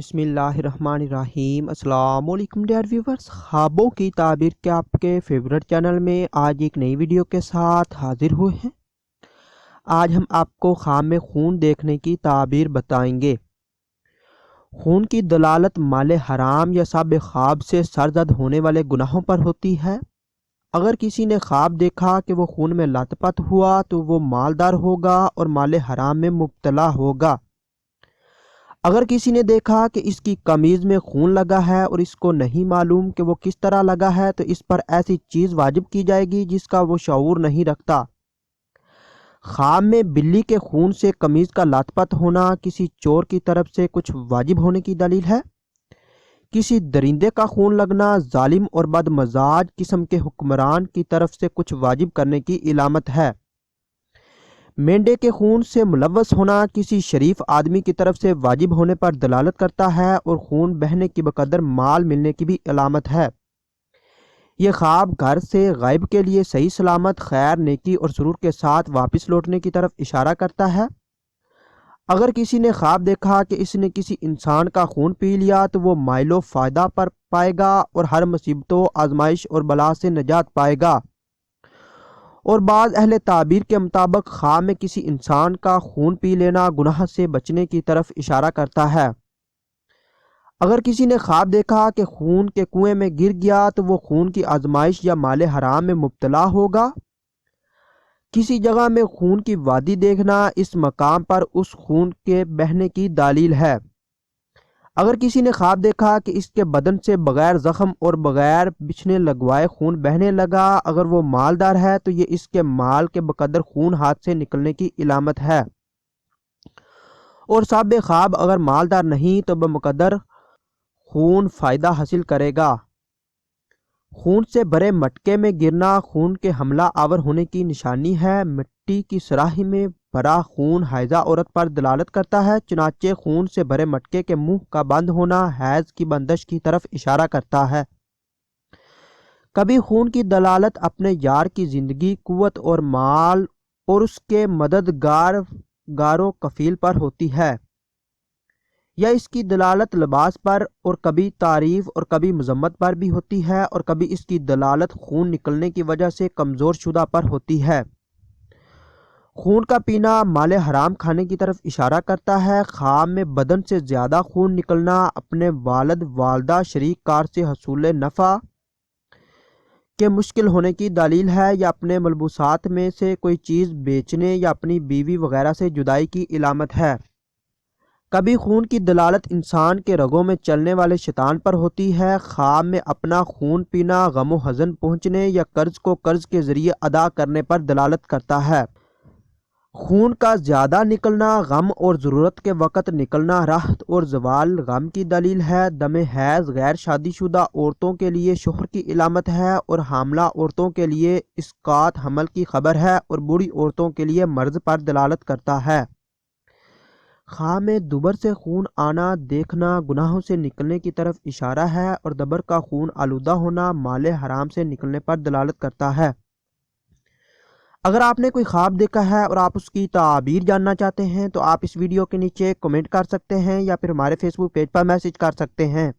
بسم اللہ الرحمن الرحیم۔ السلام علیکم ڈیئر ویورز، خوابوں کی تعبیر کے آپ کے فیورٹ چینل میں آج ایک نئی ویڈیو کے ساتھ حاضر ہوئے ہیں۔ آج ہم آپ کو خواب میں خون دیکھنے کی تعبیر بتائیں گے۔ خون کی دلالت مال حرام یا صاحب خواب سے سرزد ہونے والے گناہوں پر ہوتی ہے۔ اگر کسی نے خواب دیکھا کہ وہ خون میں لت پت ہوا تو وہ مالدار ہوگا اور مال حرام میں مبتلا ہوگا۔ اگر کسی نے دیکھا کہ اس کی قمیض میں خون لگا ہے اور اس کو نہیں معلوم کہ وہ کس طرح لگا ہے تو اس پر ایسی چیز واجب کی جائے گی جس کا وہ شعور نہیں رکھتا۔ خواب میں بلی کے خون سے قمیض کا لت پت ہونا کسی چور کی طرف سے کچھ واجب ہونے کی دلیل ہے۔ کسی درندے کا خون لگنا ظالم اور بد مزاج قسم کے حکمران کی طرف سے کچھ واجب کرنے کی علامت ہے۔ مینڈے کے خون سے ملوث ہونا کسی شریف آدمی کی طرف سے واجب ہونے پر دلالت کرتا ہے اور خون بہنے کی بقدر مال ملنے کی بھی علامت ہے۔ یہ خواب گھر سے غائب کے لیے صحیح سلامت خیر نیکی اور سرور کے ساتھ واپس لوٹنے کی طرف اشارہ کرتا ہے۔ اگر کسی نے خواب دیکھا کہ اس نے کسی انسان کا خون پی لیا تو وہ مائل و فائدہ پر پائے گا اور ہر مصیبتوں آزمائش اور بلا سے نجات پائے گا۔ اور بعض اہل تعبیر کے مطابق خواب میں کسی انسان کا خون پی لینا گناہ سے بچنے کی طرف اشارہ کرتا ہے۔ اگر کسی نے خواب دیکھا کہ خون کے کنویں میں گر گیا تو وہ خون کی آزمائش یا مال حرام میں مبتلا ہوگا۔ کسی جگہ میں خون کی وادی دیکھنا اس مقام پر اس خون کے بہنے کی دلیل ہے۔ اگر کسی نے خواب دیکھا کہ اس کے بدن سے بغیر زخم اور بغیر بچھنے لگوائے خون بہنے لگا، اگر وہ مالدار ہے تو یہ اس کے مال کے بقدر خون ہاتھ سے نکلنے کی علامت ہے۔ اور صاحب خواب اگر مالدار نہیں تو بمقدر خون فائدہ حاصل کرے گا۔ خون سے بھرے مٹکے میں گرنا خون کے حملہ آور ہونے کی نشانی ہے۔ مٹی کی سراہی میں بھرا خون حائضہ عورت پر دلالت کرتا ہے، چنانچہ خون سے بھرے مٹکے کے منہ کا بند ہونا حیض کی بندش کی طرف اشارہ کرتا ہے۔ کبھی خون کی دلالت اپنے یار کی زندگی، قوت اور مال اور اس کے مددگار و کفیل پر ہوتی ہے، یا اس کی دلالت لباس پر اور کبھی تعریف اور کبھی مذمت پر بھی ہوتی ہے، اور کبھی اس کی دلالت خون نکلنے کی وجہ سے کمزور شدہ پر ہوتی ہے۔ خون کا پینا مال حرام کھانے کی طرف اشارہ کرتا ہے۔ خواب میں بدن سے زیادہ خون نکلنا اپنے والد والدہ شریک کار سے حصول نفع کے مشکل ہونے کی دلیل ہے، یا اپنے ملبوسات میں سے کوئی چیز بیچنے یا اپنی بیوی وغیرہ سے جدائی کی علامت ہے۔ کبھی خون کی دلالت انسان کے رگوں میں چلنے والے شیطان پر ہوتی ہے۔ خواب میں اپنا خون پینا غم و حزن پہنچنے یا قرض کو قرض کے ذریعے ادا کرنے پر دلالت کرتا ہے۔ خون کا زیادہ نکلنا غم اور ضرورت کے وقت نکلنا راحت اور زوال غم کی دلیل ہے۔ دم حیض غیر شادی شدہ عورتوں کے لیے شوہر کی علامت ہے اور حاملہ عورتوں کے لیے اسقاط حمل کی خبر ہے اور بوڑھی عورتوں کے لیے مرض پر دلالت کرتا ہے۔ خواب میں دبر سے خون آنا دیکھنا گناہوں سے نکلنے کی طرف اشارہ ہے اور دبر کا خون آلودہ ہونا مال حرام سے نکلنے پر دلالت کرتا ہے۔ اگر آپ نے کوئی خواب دیکھا ہے اور آپ اس کی تعبیر جاننا چاہتے ہیں تو آپ اس ویڈیو کے نیچے کمنٹ کر سکتے ہیں یا پھر ہمارے فیس بک پیج پر میسج کر سکتے ہیں۔